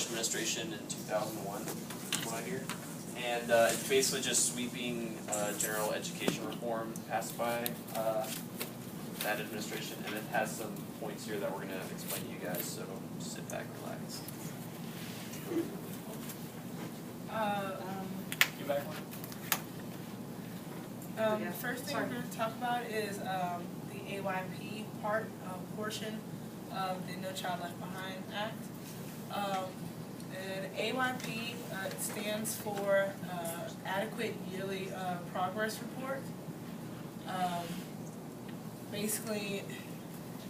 Bush administration in 2001, from what I hear. And it's basically just sweeping general education reform passed by that administration, and it has some points here that we're going to explain to you guys, so sit back and relax. You back one? The first thing we're going to talk about is the AYP portion of the No Child Left Behind Act. And AYP stands for Adequate Yearly Progress Report. Basically,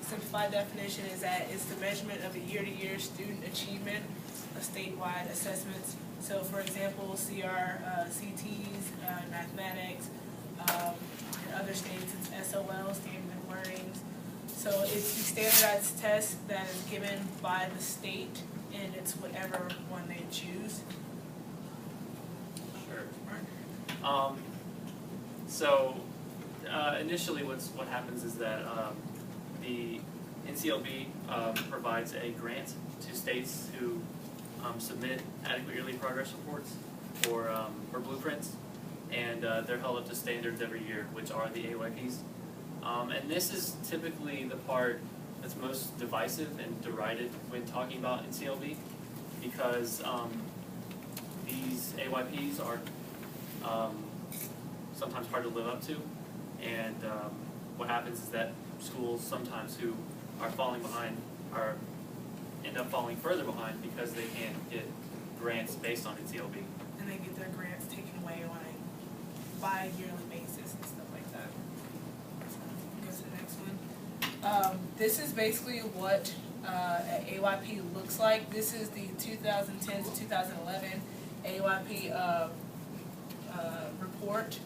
simplified definition is that it's the measurement of a year-to-year student achievement of statewide assessments. So, for example, CRCTs, mathematics. In other states, it's SOL, Standard of Learning. So it's the standardized test that is given by the state, and it's whatever one they choose. Sure. Initially what happens is that the NCLB provides a grant to states who submit adequate yearly progress reports or blueprints, and they're held up to standards every year, which are the AYPs. And this is typically the part that's most divisive and derided when talking about NCLB, because these AYPs are sometimes hard to live up to, and what happens is that schools sometimes who are falling behind end up falling further behind because they can't get grants based on NCLB. And they get their grants taken away on a bi-yearly basis and stuff like that. So, go to the next one. This is basically what an AYP looks like. This is the 2010 to 2011 AYP report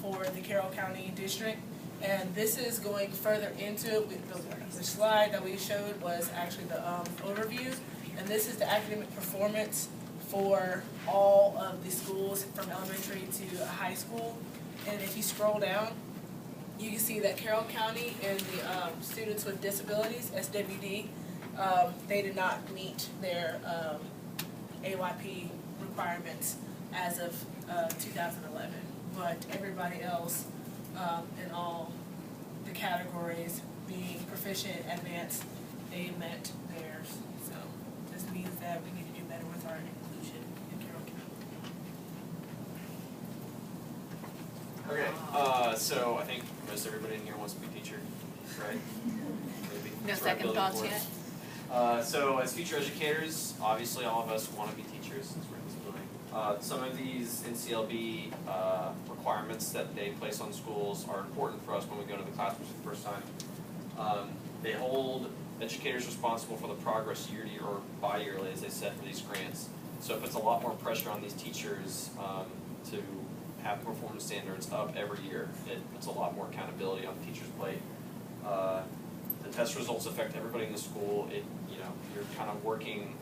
for the Carroll County District. And this is going further into it. The slide that we showed was actually the overview. And this is the academic performance for all of the schools from elementary to high school. And if you scroll down, you can see that Carroll County and the students with disabilities, SWD, they did not meet their AYP requirements as of 2011. But everybody else in all the categories, being proficient, advanced, they met theirs. So this means that we need to do better with our inclusion in Carroll County. Okay, so I think most everybody in here wants to be a teacher, right? Maybe. No second thoughts yet? So as future educators, obviously all of us want to be teachers since we're in this building. Some of these NCLB requirements that they place on schools are important for us when we go to the classrooms for the first time. They hold educators responsible for the progress year-to-year or bi-yearly, as they said, for these grants. So it puts a lot more pressure on these teachers to have performance standards up every year. It puts a lot more accountability on the teacher's plate. The test results affect everybody in the school. You're kind of working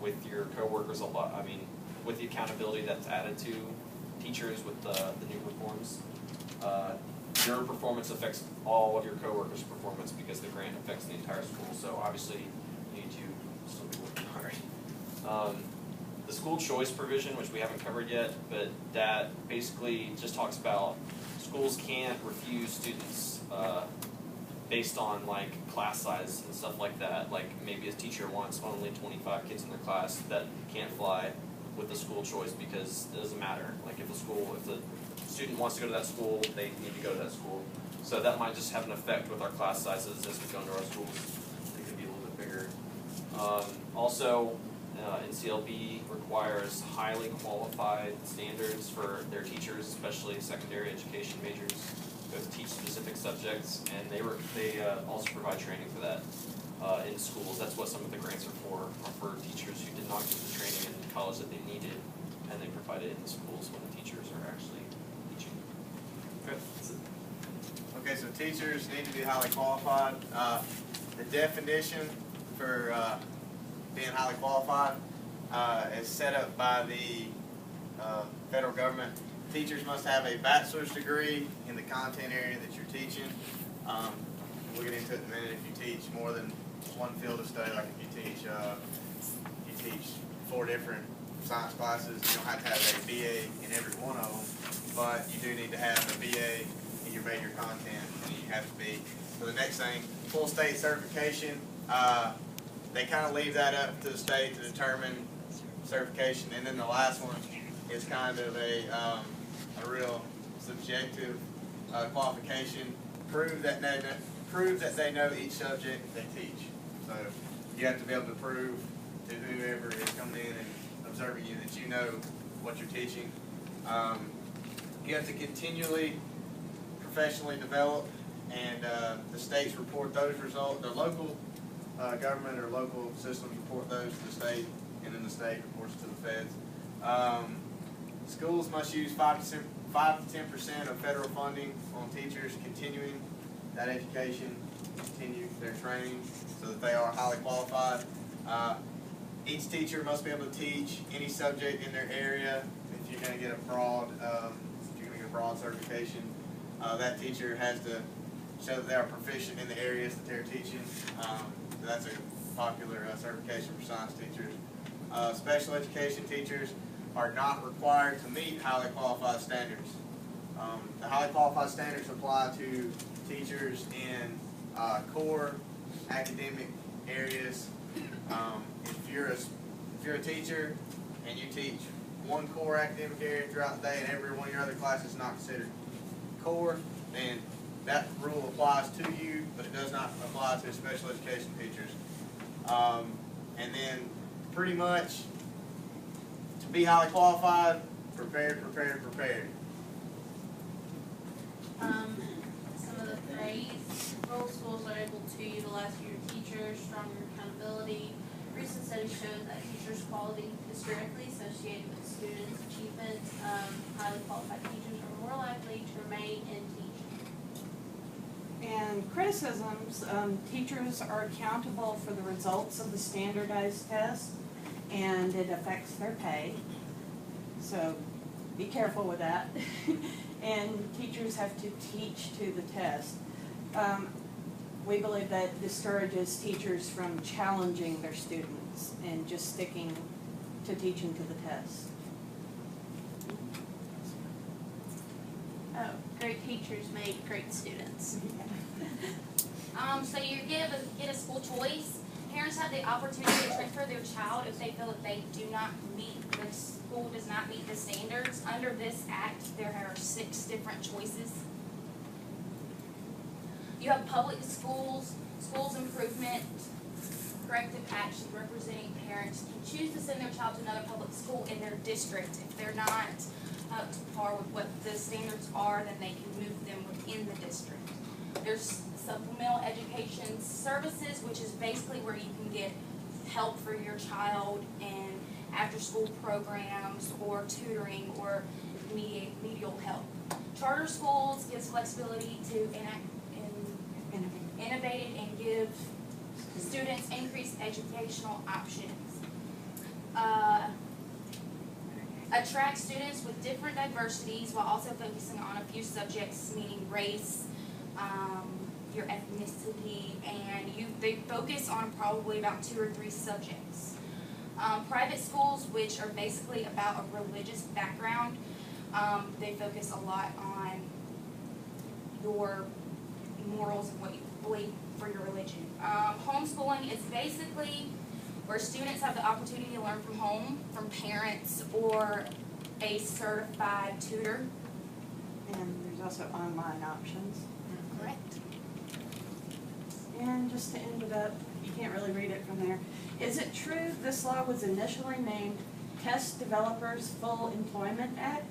with your coworkers a lot. I mean, with the accountability that's added to teachers with the new reforms, your performance affects all of your coworkers' performance because the grant affects the entire school. So obviously, you need to still be working hard. The school choice provision, which we haven't covered yet, but that basically just talks about schools can't refuse students based on like class size and stuff like that. Like maybe a teacher wants only 25 kids in their class, that can't fly with the school choice because it doesn't matter. Like if the student wants to go to that school, they need to go to that school. So that might just have an effect with our class sizes as we go into our schools. They could be a little bit bigger. Also, NCLB requires highly qualified standards for their teachers, especially secondary education majors who have to teach specific subjects, and they also provide training for that in schools. That's what some of the grants are for teachers who did not get the training in college that they needed, and they provide it in the schools when the teachers are actually teaching. Okay, so teachers need to be highly qualified. The definition for being highly qualified is set up by the federal government. Teachers must have a bachelor's degree in the content area that you're teaching. We'll get into it in a minute. If you teach more than one field of study, like if you 4 different science classes. You don't have to have a BA in every one of them, but you do need to have a BA in your major content, and you have to be. So the next thing, full state certification. They kind of leave that up to the state to determine certification, and then the last one is kind of a real subjective qualification. Prove that they know each subject they teach. So you have to be able to prove to whoever is coming in and observing you that you know what you're teaching. You have to continually professionally develop, and the states report those results. The local government or local systems report those to the state, and then the state reports to the feds. Schools must use 5 to 10% of federal funding on teachers continuing that education, continue their training so that they are highly qualified. Each teacher must be able to teach any subject in their area. If you're going to get a broad certification, that teacher has to show that they are proficient in the areas that they're teaching. That's a popular certification for science teachers. Special education teachers are not required to meet highly qualified standards. The highly qualified standards apply to teachers in core academic areas. If you're a teacher and you teach one core academic area throughout the day and every one of your other classes is not considered core, then that rule applies to you, but it does not apply to special education teachers. And then pretty much to be highly qualified, prepared. Some of the phrase, rural schools are able to utilize fewer teachers, stronger accountability. Recent studies show that teachers' quality is directly associated with students' achievement. Highly qualified teachers are more likely to remain in teaching. And criticisms, teachers are accountable for the results of the standardized test, and it affects their pay. So be careful with that. And teachers have to teach to the test. We believe that discourages teachers from challenging their students and just sticking to teaching to the test. Oh, great teachers make great students. So you get a school choice. Parents have the opportunity to transfer their child if they feel that they do not meet, the school does not meet the standards. Under this act, there are 6 different choices. You have public schools, schools improvement, corrective action. Representing parents can choose to send their child to another public school in their district. If they're not up to par with what the standards are, then they can move them within the district. There's supplemental education services, which is basically where you can get help for your child in after-school programs or tutoring or remedial help. Charter schools gives flexibility to innovate and give students increased educational options. Attract students with different diversities while also focusing on a few subjects, meaning race, your ethnicity, and they focus on probably about 2 or 3 subjects. Private schools, which are basically about a religious background, they focus a lot on your morals and what you believe for your religion. Homeschooling is basically where students have the opportunity to learn from home, from parents, or a certified tutor. And there's also online options. Correct. And just to end it up, you can't really read it from there. Is it true this law was initially named Test Developers Full Employment Act?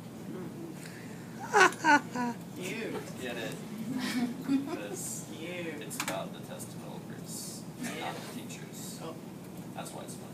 You get it. Because it's about the test developers, not the teachers. That's why it's fun.